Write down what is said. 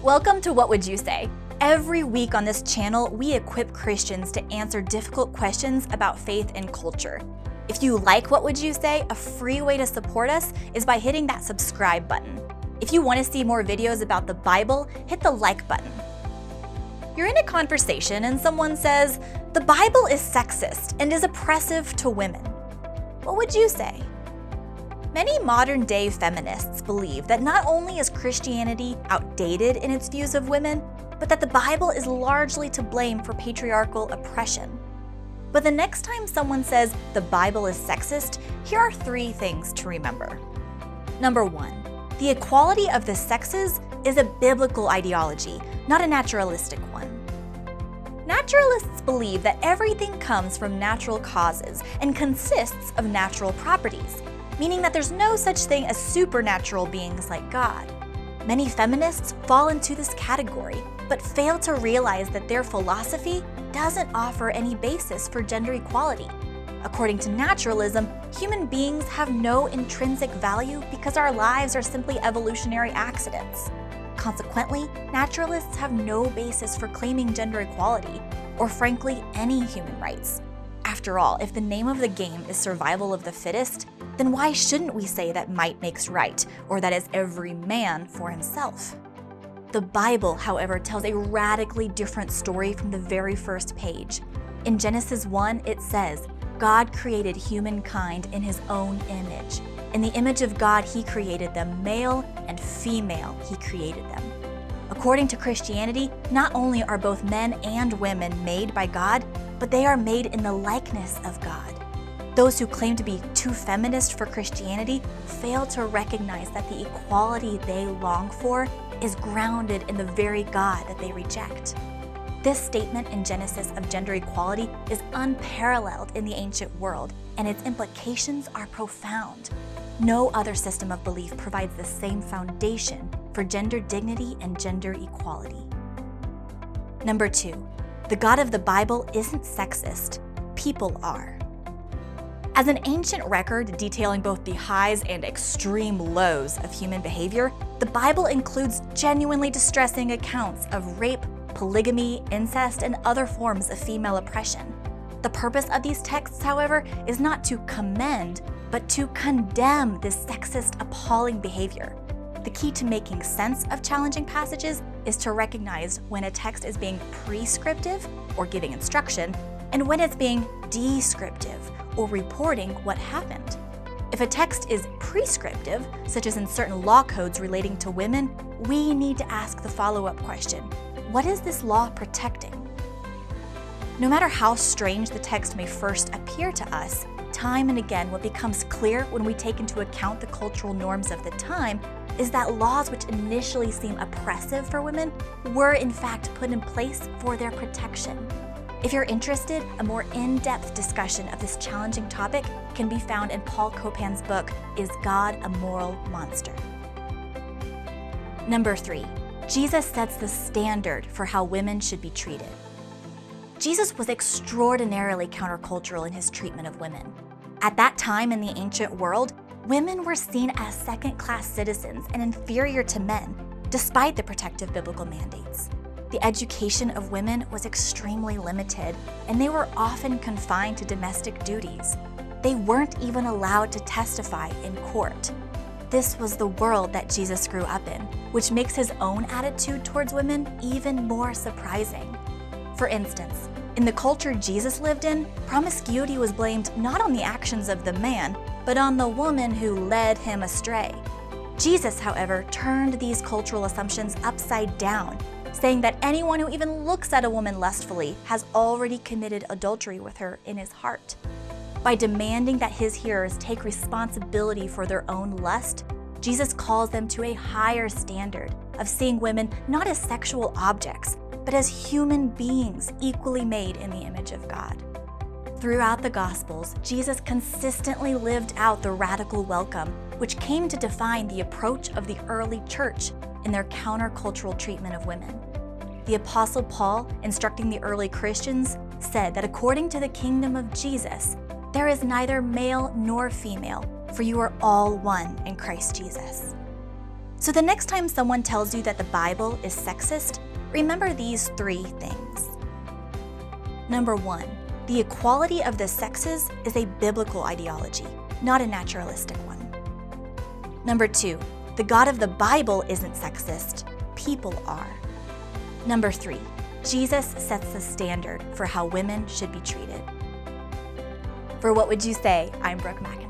Welcome to What Would You Say? Every week on this channel, we equip Christians to answer difficult questions about faith and culture. If you like What Would You Say, a free way to support us is by hitting that subscribe button. If you want to see more videos about the Bible, hit the like button. You're in a conversation and someone says, "The Bible is sexist and is oppressive to women." What would you say? Many modern-day feminists believe that not only is Christianity outdated in its views of women, but that the Bible is largely to blame for patriarchal oppression. But the next time someone says the Bible is sexist, here are 3 things to remember. Number 1, the equality of the sexes is a biblical ideology, not a naturalistic one. Naturalists believe that everything comes from natural causes and consists of natural properties, meaning that there's no such thing as supernatural beings like God. Many feminists fall into this category, but fail to realize that their philosophy doesn't offer any basis for gender equality. According to naturalism, human beings have no intrinsic value because our lives are simply evolutionary accidents. Consequently, naturalists have no basis for claiming gender equality, or frankly, any human rights. After all, if the name of the game is survival of the fittest, then why shouldn't we say that might makes right, or that is every man for himself? The Bible, however, tells a radically different story from the very first page. In Genesis 1, it says, God created humankind in his own image. In the image of God, he created them, male and female, he created them. According to Christianity, not only are both men and women made by God, but they are made in the likeness of God. Those who claim to be too feminist for Christianity fail to recognize that the equality they long for is grounded in the very God that they reject. This statement in Genesis of gender equality is unparalleled in the ancient world, and its implications are profound. No other system of belief provides the same foundation for gender dignity and gender equality. Number 2, the God of the Bible isn't sexist, people are. As an ancient record detailing both the highs and extreme lows of human behavior, the Bible includes genuinely distressing accounts of rape, polygamy, incest, and other forms of female oppression. The purpose of these texts, however, is not to commend, but to condemn this sexist, appalling behavior. The key to making sense of challenging passages is to recognize when a text is being prescriptive, or giving instruction, and when it's being descriptive, or reporting what happened. If a text is prescriptive, such as in certain law codes relating to women, we need to ask the follow-up question: what is this law protecting? No matter how strange the text may first appear to us, time and again what becomes clear when we take into account the cultural norms of the time is that laws which initially seem oppressive for women were in fact put in place for their protection. If you're interested, a more in-depth discussion of this challenging topic can be found in Paul Copan's book, Is God a Moral Monster? Number 3, Jesus sets the standard for how women should be treated. Jesus was extraordinarily countercultural in his treatment of women. At that time in the ancient world, women were seen as second-class citizens and inferior to men, despite the protective biblical mandates. The education of women was extremely limited, and they were often confined to domestic duties. They weren't even allowed to testify in court. This was the world that Jesus grew up in, which makes his own attitude towards women even more surprising. For instance, in the culture Jesus lived in, promiscuity was blamed not on the actions of the man, but on the woman who led him astray. Jesus, however, turned these cultural assumptions upside down, saying that anyone who even looks at a woman lustfully has already committed adultery with her in his heart. By demanding that his hearers take responsibility for their own lust, Jesus calls them to a higher standard of seeing women not as sexual objects, but as human beings equally made in the image of God. Throughout the Gospels, Jesus consistently lived out the radical welcome, which came to define the approach of the early church in their countercultural treatment of women. The Apostle Paul, instructing the early Christians, said that according to the kingdom of Jesus, there is neither male nor female, for you are all one in Christ Jesus. So the next time someone tells you that the Bible is sexist, remember these 3 things. Number 1, the equality of the sexes is a biblical ideology, not a naturalistic one. Number 2, the God of the Bible isn't sexist, people are. Number 3, Jesus sets the standard for how women should be treated. For What Would You Say? I'm Brooke Mack.